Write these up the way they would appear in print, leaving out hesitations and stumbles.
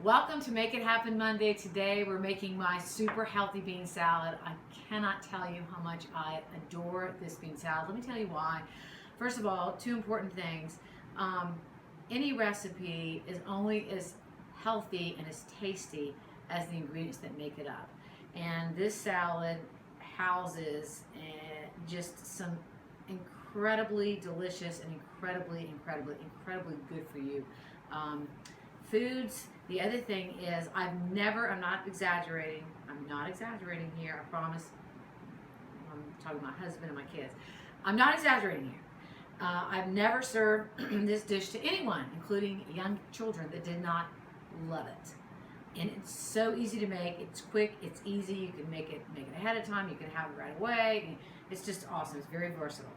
Welcome to Make It Happen Monday. Today we're making my super healthy bean salad. I cannot tell you how much I adore this bean salad. Let me tell you why. First of all, two important things. Um, any recipe is only as healthy and as tasty as the ingredients that make it up. And this salad houses just some incredibly delicious and incredibly good for you um, foods. The other thing is, I'm not exaggerating. I'm not exaggerating here. I promise. I'm talking to my husband and my kids. I'm not exaggerating here. I've never served this dish to anyone, including young children, that did not love it. And it's so easy to make. It's quick. It's easy. You can make it ahead of time. You can have it right away. It's just awesome. It's very versatile.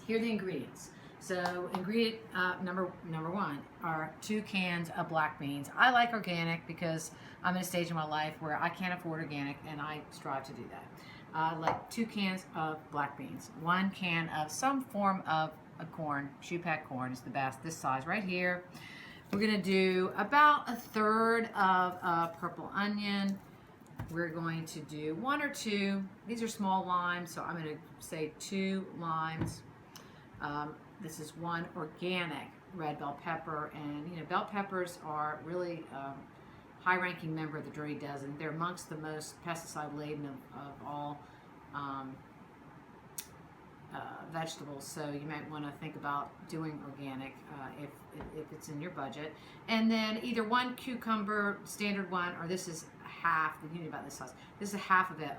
Here are the ingredients. So ingredient number one are 2 cans of black beans. I like organic because I'm in a stage in my life where I can't afford organic, and I strive to do that. I like 2 cans of black beans, 1 can of some form of a corn. Shoe-packed corn is the best. This size right here. We're gonna do about 1/3 of a purple onion. We're going to do 1 or 2. These are small limes, so I'm gonna say 2 limes. This is 1 organic red bell pepper, and bell peppers are really high-ranking member of the Dirty Dozen. They're amongst the most pesticide-laden of all vegetables, so you might want to think about doing organic if it's in your budget. And then either 1 cucumber, standard one, or this is half. You need about this size. This is half of it,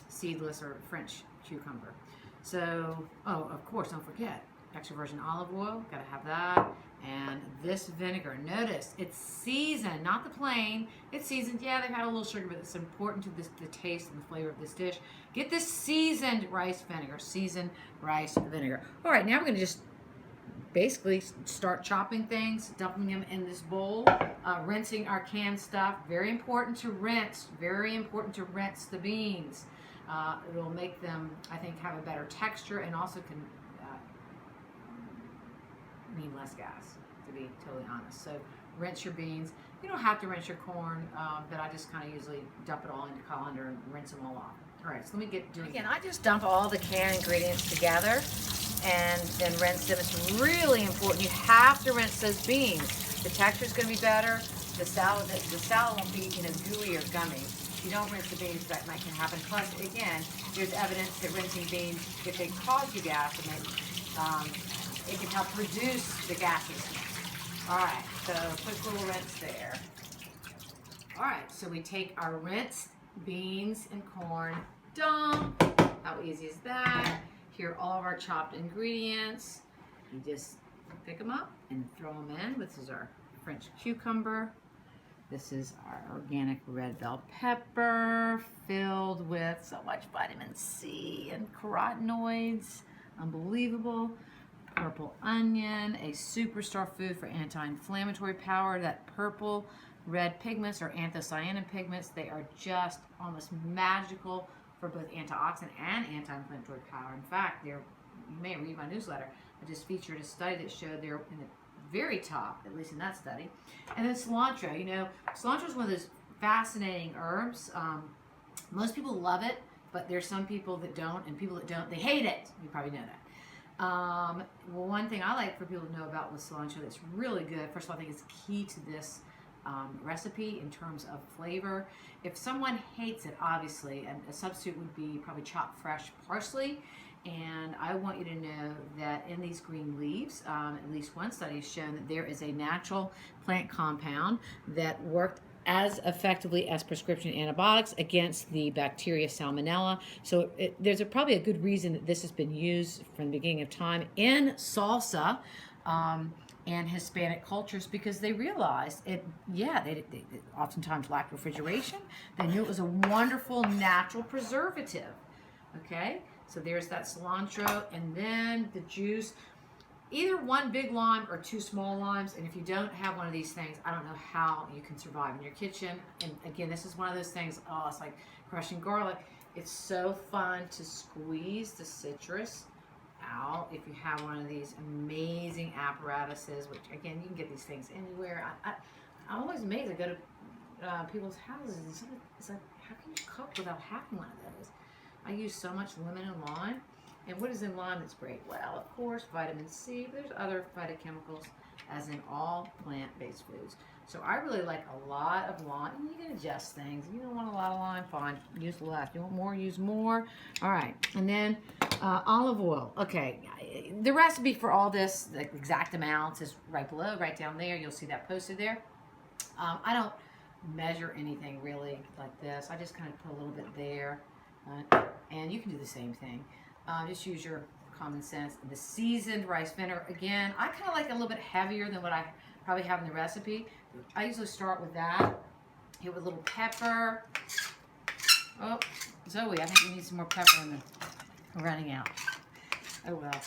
seedless or French cucumber. So, of course, don't forget extra virgin olive oil, gotta have that. And this vinegar, notice it's seasoned, not the plain. It's seasoned. Yeah, they've had a little sugar, but it's important to the taste and the flavor of this dish. Get this seasoned rice vinegar. Seasoned rice vinegar. All right, now we're gonna just basically start chopping things, dumping them in this bowl, rinsing our canned stuff. Very important to rinse. Very important to rinse the beans. It'll make them, I think, have a better texture, and also can mean less gas, to be totally honest. So rinse your beans. You don't have to rinse your corn, but I just kind of usually dump it all into colander and rinse them all off. All right, so let me get doing. Again, I just dump all the canned ingredients together and then rinse them. It's really important. You have to rinse those beans. The texture is going to be better. The salad won't be gooey or gummy. If you don't rinse the beans, that can happen. Plus, again, there's evidence that rinsing beans, if they cause you gas, it can help reduce the gases. All right, so quick little rinse there. All right, so we take our rinsed beans and corn, dump. How easy is that? Here are all of our chopped ingredients. You just pick them up and throw them in. This is our French cucumber. This is our organic red bell pepper, filled with so much vitamin C and carotenoids. Unbelievable. Purple onion, a superstar food for anti-inflammatory power. That purple red pigments or anthocyanin pigments, they are just almost magical for both antioxidant and anti-inflammatory power. In fact, you may read my newsletter. I just featured a study that showed they're in the very top, at least in that study. And then cilantro. Cilantro is one of those fascinating herbs. Most people love it, but there's some people that don't, and people that don't, they hate it. You probably know that. Well, one thing I like for people to know about with cilantro that's really good, first of all, I think it's key to this recipe in terms of flavor. If someone hates it, obviously, a substitute would be probably chopped fresh parsley. And I want you to know that in these green leaves, at least one study has shown that there is a natural plant compound that worked as effectively as prescription antibiotics against the bacteria Salmonella. So there's probably a good reason that this has been used from the beginning of time in salsa and Hispanic cultures, because they realized it. Yeah, they oftentimes lacked refrigeration. They knew it was a wonderful natural preservative. Okay, so there's that cilantro, and then the juice. Either 1 big lime or 2 small limes, and if you don't have one of these things, I don't know how you can survive in your kitchen. And again, this is one of those things, it's like crushing garlic. It's so fun to squeeze the citrus out if you have one of these amazing apparatuses, which again, you can get these things anywhere. I'm always amazed. I go to people's houses and it's like, how can you cook without having one of those? I use so much lemon and lime. And what is in lime that's great? Well, of course, vitamin C, but there's other phytochemicals, as in all plant-based foods. So I really like a lot of lime. And you can adjust things. If you don't want a lot of lime, fine, use less. If you want more, use more. All right, and then olive oil. Okay, the recipe for all this, the exact amounts, is right below, right down there. You'll see that posted there. I don't measure anything really like this. I just kind of put a little bit there, and you can do the same thing. Just use your common sense. The seasoned rice vinegar, again, I kind of like a little bit heavier than what I probably have in the recipe. I usually start with that. Hit with a little pepper. Oh, Zoe, I think we need some more pepper in the running out. Oh well.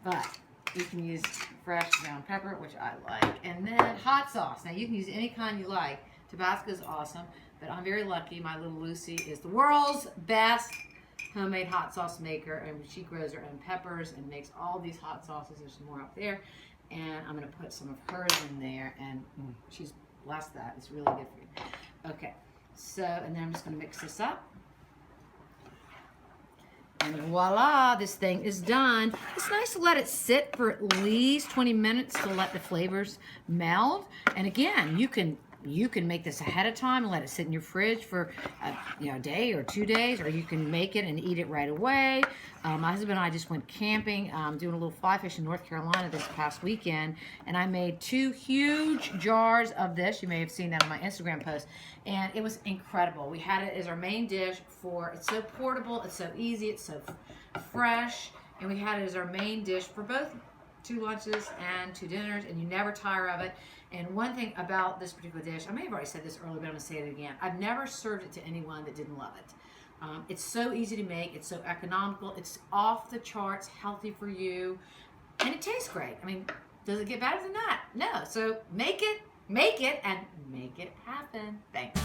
But you can use fresh ground pepper, which I like. And then hot sauce. Now you can use any kind you like. Tabasco is awesome, but I'm very lucky. My little Lucy is the world's best homemade hot sauce maker, and she grows her own peppers and makes all these hot sauces. There's some more up there, and I'm going to put some of hers in there, and she's blessed that. It's really good for you. Okay, so, and then I'm just going to mix this up. And voila, this thing is done. It's nice to let it sit for at least 20 minutes to let the flavors meld. And again, you can make this ahead of time and let it sit in your fridge for a day or 2 days, or you can make it and eat it right away. My husband and I just went camping, doing a little fly fish in North Carolina this past weekend, and I made 2 huge jars of this. You may have seen that on my Instagram post, and it was incredible. We had it as our main dish it's so portable, it's so easy, it's so fresh, and we had it as our main dish for both 2 lunches and 2 dinners, and you never tire of it. And one thing about this particular dish, I may have already said this earlier, but I'm going to say it again. I've never served it to anyone that didn't love it. It's so easy to make. It's so economical. It's off the charts, healthy for you, and it tastes great. I mean, does it get better than that? No. So make it, and make it happen. Thanks.